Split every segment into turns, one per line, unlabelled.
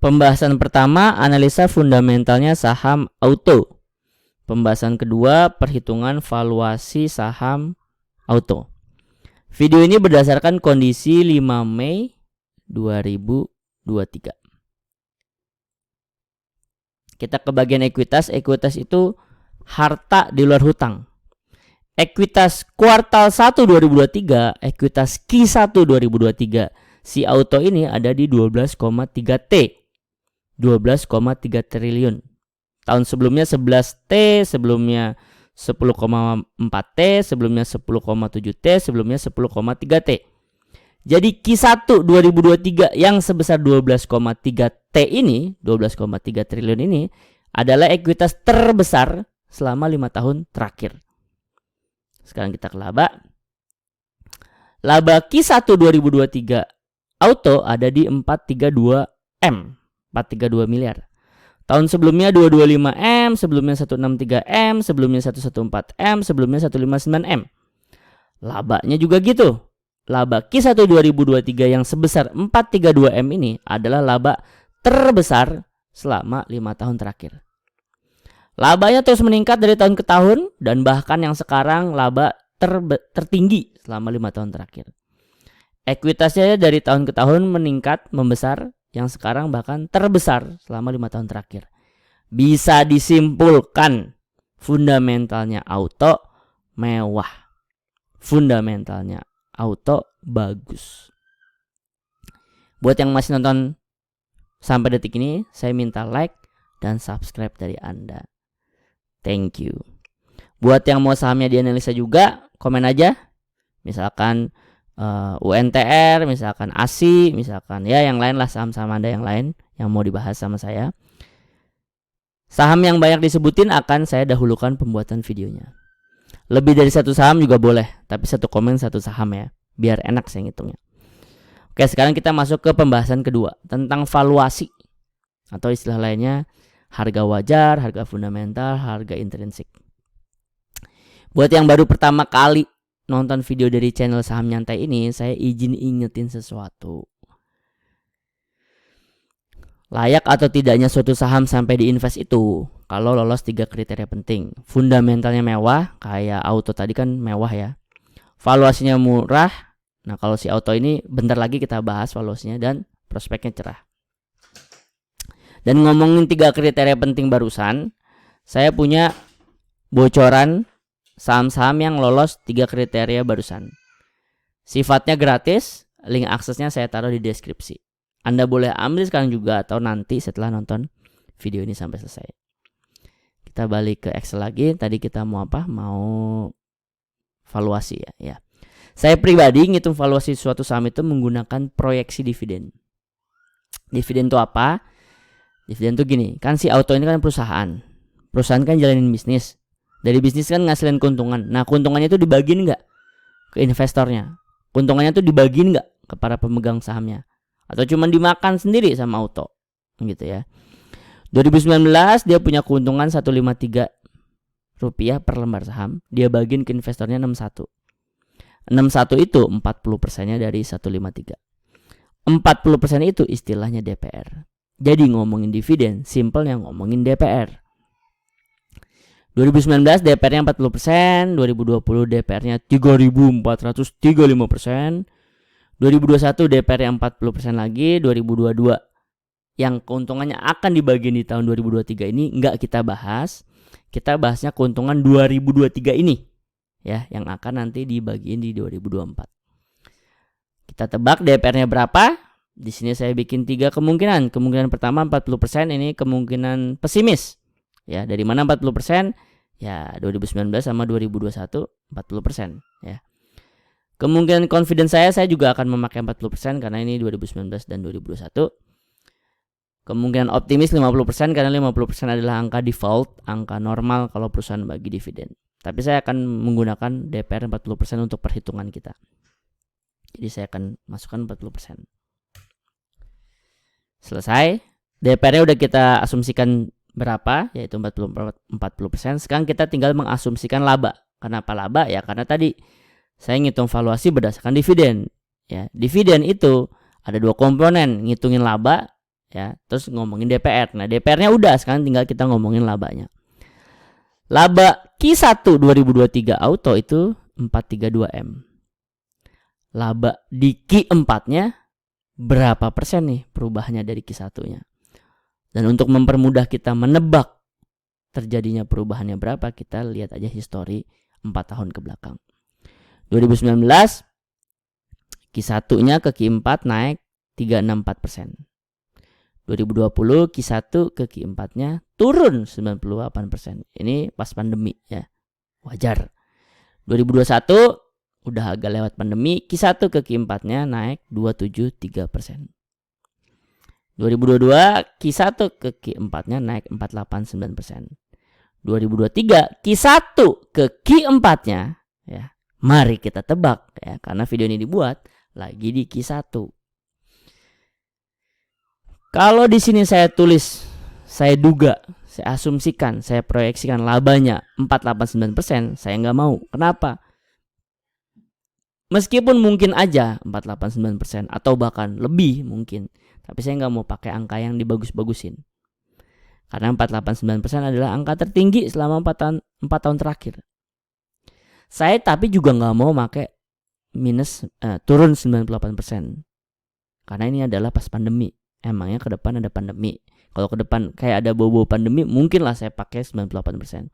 Pembahasan pertama, analisa fundamentalnya saham auto. Pembahasan kedua, perhitungan valuasi saham auto. Video ini berdasarkan kondisi 5 Mei 2023. Kita ke bagian ekuitas. Ekuitas itu harta di luar hutang. Ekuitas kuartal 1 2023, ekuitas Q1 2023, si auto ini ada di 12,3 T. 12,3 triliun. Tahun sebelumnya 11 T, sebelumnya 10,4 T, sebelumnya 10,7 T, sebelumnya 10,3 T. Jadi Q1 2023 yang sebesar 12,3 T ini, 12,3 triliun ini adalah ekuitas terbesar selama 5 tahun terakhir. Sekarang kita ke laba. Laba Q1 2023 auto ada di 432 M. 432 miliar. Tahun sebelumnya 225 M, sebelumnya 163 M, sebelumnya 114 M, sebelumnya 159 M. Labanya juga gitu. Laba Q1 2023 yang sebesar 432 M ini adalah laba terbesar selama 5 tahun terakhir. Labanya terus meningkat dari tahun ke tahun dan bahkan yang sekarang laba tertinggi selama 5 tahun terakhir. Ekuitasnya dari tahun ke tahun meningkat, membesar, yang sekarang bahkan terbesar selama 5 tahun terakhir. Bisa disimpulkan fundamentalnya auto mewah. Fundamentalnya auto bagus. Buat yang masih nonton sampai detik ini, saya minta like dan subscribe dari Anda. Thank you. Buat yang mau sahamnya dianalisa juga, komen aja. Misalkan UNTR, misalkan ASI, misalkan ya yang lain lah, saham-saham Anda yang lain yang mau dibahas sama saya. Saham yang banyak disebutin akan saya dahulukan pembuatan videonya. Lebih dari satu saham juga boleh, tapi satu komen satu saham ya, biar enak saya ngitungnya. Oke, sekarang kita masuk ke pembahasan kedua tentang valuasi atau istilah lainnya harga wajar, harga fundamental, harga intrinsik. Buat yang baru pertama kali nonton video dari channel Saham Nyantai ini, saya izin ingetin sesuatu. Layak atau tidaknya suatu saham sampai diinvest itu kalau lolos 3 kriteria penting. Fundamentalnya mewah, kayak auto tadi kan mewah ya. Valuasinya murah. Nah, kalau si auto ini bentar lagi kita bahas valuasinya, dan prospeknya cerah. Dan ngomongin 3 kriteria penting barusan, saya punya bocoran saham-saham yang lolos 3 kriteria barusan. Sifatnya gratis, link aksesnya saya taruh di deskripsi. Anda boleh ambil sekarang juga atau nanti setelah nonton video ini sampai selesai. Kita balik ke Excel lagi. Tadi kita mau apa? Mau valuasi ya. Saya pribadi ngitung valuasi suatu saham itu menggunakan proyeksi dividen. Dividen itu apa? Dividen itu gini, kan si auto ini kan perusahaan. Perusahaan kan jalanin bisnis. Dari bisnis kan ngasilin keuntungan. Nah, keuntungannya itu dibagiin nggak ke investornya? Keuntungannya itu dibagiin nggak ke para pemegang sahamnya? Atau cuma dimakan sendiri sama auto? Gitu ya. 2019 dia punya keuntungan 153 rupiah per lembar saham. Dia bagiin ke investornya 61. 61 itu 40%-nya dari 153. 40% itu istilahnya DPR. Jadi ngomongin dividen, simple yang ngomongin DPR. 2019 DPR-nya 40%, 2020 DPR-nya 3.435%, 2021 DPR-nya 40% lagi, 2022 yang keuntungannya akan dibagi di tahun 2023 ini nggak kita bahas. Kita bahasnya keuntungan 2023 ini ya, yang akan nanti dibagiin di 2024. Kita tebak DPR-nya berapa? Di sini saya bikin 3 kemungkinan. Kemungkinan pertama 40%, ini kemungkinan pesimis. Ya, dari mana 40%? Ya, 2019 sama 2021 40% ya. Kemungkinan confidence saya juga akan memakai 40% karena ini 2019 dan 2021. Kemungkinan optimis 50% karena 50% adalah angka default, angka normal kalau perusahaan bagi dividen. Tapi saya akan menggunakan DPR 40% untuk perhitungan kita. Jadi saya akan masukkan 40%. Selesai. DPR-nya udah kita asumsikan berapa, yaitu 40%. Sekarang kita tinggal mengasumsikan laba. Kenapa laba? Ya karena tadi saya ngitung valuasi berdasarkan dividen. Ya, dividen itu ada 2 komponen, ngitungin laba ya. Terus ngomongin DPR. Nah, DPR-nya udah, sekarang tinggal kita ngomongin labanya. Laba Q1 2023 auto itu 432M. Laba di Q4-nya berapa persen nih perubahannya dari Q1-nya. Dan untuk mempermudah kita menebak terjadinya perubahannya berapa, kita lihat aja histori 4 tahun ke belakang. 2019 Q1-nya ke Q4 naik 364%. 2020 Q1 ke Q4-nya turun 98%. Ini pas pandemi ya. Wajar. 2021 udah agak lewat pandemi, Q1 ke Q4-nya naik 273%. 2022 Q1 ke Q4-nya naik 489%. 2023 Q1 ke Q4-nya ya. Mari kita tebak ya, karena video ini dibuat lagi di Q1. Kalau di sini saya tulis, saya duga, saya asumsikan, saya proyeksikan labanya 489%, saya nggak mau. Kenapa? Meskipun mungkin aja 489% atau bahkan lebih mungkin, tapi saya nggak mau pakai angka yang dibagus-bagusin. Karena 489% adalah angka tertinggi selama 4 tahun terakhir. Saya tapi juga nggak mau pakai turun 98%. Karena ini adalah pas pandemi. Emangnya ke depan ada pandemi. Kalau ke depan kayak ada bau-bau pandemi, mungkinlah saya pakai 98%.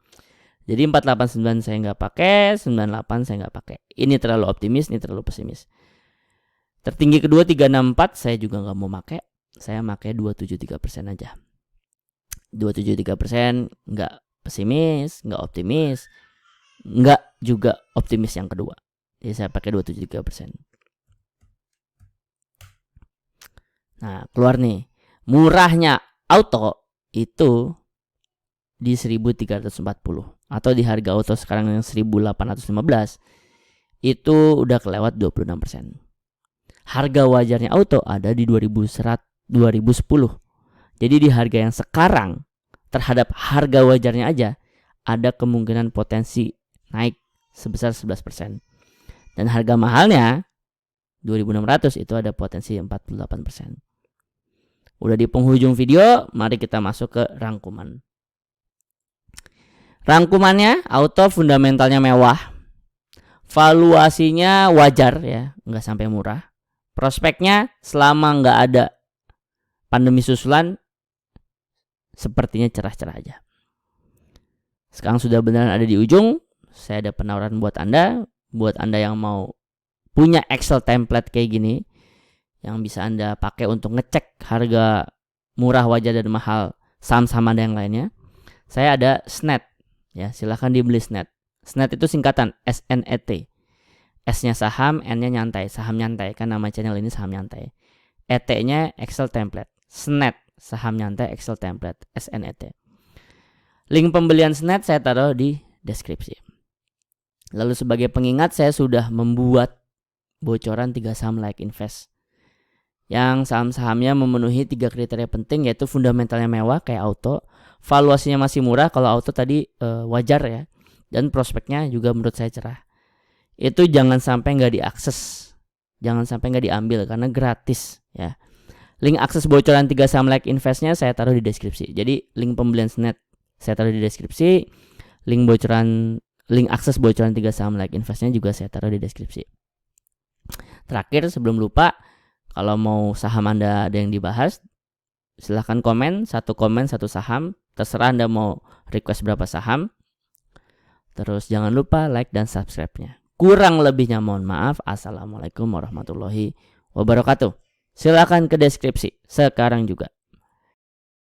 Jadi 489 saya nggak pakai, 98 saya nggak pakai. Ini terlalu optimis, ini terlalu pesimis. Tertinggi kedua 364 saya juga nggak mau pakai. Saya pakai 273% aja. 273% nggak pesimis, nggak optimis, nggak juga optimis yang kedua. Jadi saya pakai 273%. Nah, keluar nih. Murahnya auto itu di 1340 atau di harga auto sekarang yang 1815 itu udah kelewat 26%. Harga wajarnya auto ada di 2010. Jadi di harga yang sekarang terhadap harga wajarnya aja ada kemungkinan potensi naik sebesar 11%. Dan harga mahalnya 2600 itu ada potensi 48%. Udah di penghujung video, mari kita masuk ke rangkuman. Rangkumannya, auto fundamentalnya mewah, valuasinya wajar ya, nggak sampai murah. Prospeknya selama nggak ada pandemi susulan, sepertinya cerah-cerah aja. Sekarang sudah beneran ada di ujung, saya ada penawaran buat Anda yang mau punya Excel template kayak gini, yang bisa Anda pakai untuk ngecek harga murah, wajar, dan mahal saham-saham Anda yang lainnya. Saya ada SNET ya, silahkan dibeli SNET. SNET itu singkatan SNET. S-nya saham, N-nya nyantai, saham nyantai, kan nama channel ini saham nyantai. ET-nya Excel template. SNET, saham nyantai Excel template, SNET. Link pembelian SNET saya taruh di deskripsi. Lalu sebagai pengingat, saya sudah membuat bocoran 3 saham Like Invest yang saham-sahamnya memenuhi 3 kriteria penting, yaitu fundamentalnya mewah kayak auto, valuasinya masih murah kalau auto tadi wajar ya, dan prospeknya juga menurut saya cerah. Itu jangan sampai nggak diakses, jangan sampai nggak diambil karena gratis ya. Link akses bocoran 3 saham Like Investnya saya taruh di deskripsi. Jadi link pembelian SNET saya taruh di deskripsi, link akses bocoran 3 saham Like Investnya juga saya taruh di deskripsi. Terakhir sebelum lupa, kalau mau saham Anda ada yang dibahas, silahkan komen, satu saham, terserah Anda mau request berapa saham. Terus jangan lupa like dan subscribe-nya. Kurang lebihnya mohon maaf. Assalamualaikum warahmatullahi wabarakatuh. Silahkan ke deskripsi sekarang juga.